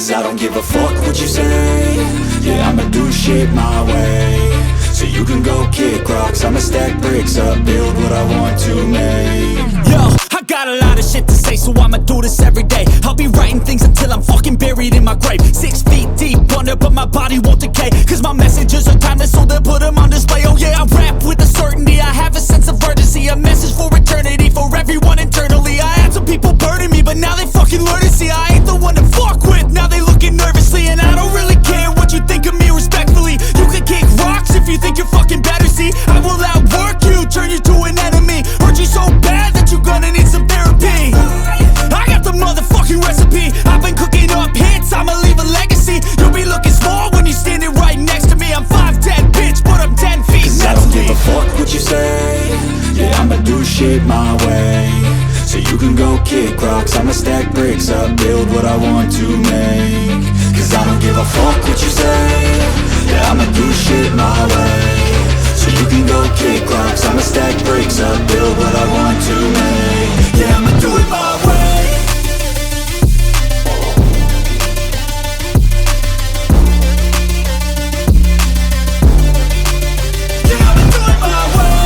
Cause I don't give a fuck what you say. Yeah, I'ma do shit my way. So you can go kick rocks, I'ma stack bricks up, build what I want to make. Yo, I got a lot of shit to say, so I'ma do this every day. I'll be writing things until I'm fucking buried in my grave. 6 feet deep under, but my body won't decay. Cause my messages are timeless, so they'll put them on display. Oh yeah, I rap with a certainty, I have a sense of urgency. A message for eternity, for everyone internally. I had some people burning me, but now they fucking learn to see I ain't the one to fuck with, now they looking nervously. And I don't really care what you think of me, respectfully. You can kick rocks if you think you're fucking better, see. I will outwork you, turn you to an enemy. Hurt you so bad that you're gonna need some therapy. I got the motherfucking recipe, I've been cooking up hits, I'ma leave a legacy. You'll be looking small when you're standing right next to me. I'm 5'10", bitch, but I'm 10 feet. Cause I don't give a fuck what you say. Yeah, I'ma do shit my way. So you can go kick rocks, I'ma stack bricks up, build what I want to make. Cause I don't give a fuck what you say. Yeah, I'ma do shit my way. So you can go kick rocks, I'ma stack bricks up, build what I want to make. Yeah, I'ma do it my way. Yeah, I'ma do it my way.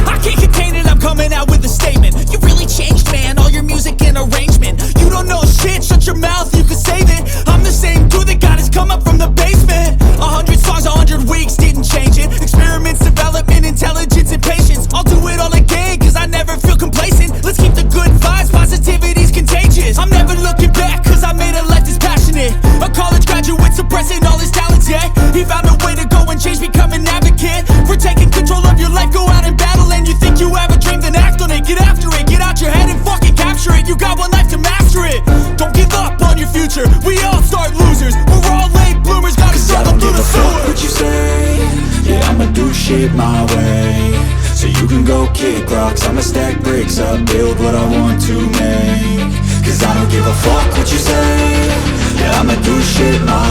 I can't contain it, I'm coming out with a statement. You really changed, man, all your music and arrangement. You don't know shit, shut your mouth, you can save it. I'm the same dude that got his come up from the basement. 100 songs, 100 weeks, didn't change it. Experiments, development, intelligence, and patience. I'll do it all again, cause I never feel complacent. Let's keep the good vibes, positivity's contagious. I'm never looking back, cause I made a life that's passionate. A college graduate suppressing all his talents, yeah. He found a way to go and change, become an advocate for taking control of your life, go out and battle. And you think you have a dream, then act on it. Get after it, get out your head and fucking capture it. You got one life to master it. Don't give up on your future, we all start losers. We're all late bloomers, gotta struggle through the fuck sewer. what you say. Yeah, I'ma do shit my way. So you can go kick rocks, I'ma stack bricks up, build what I want to make. Cause I don't give a fuck what you say. Yeah, I'ma do shit my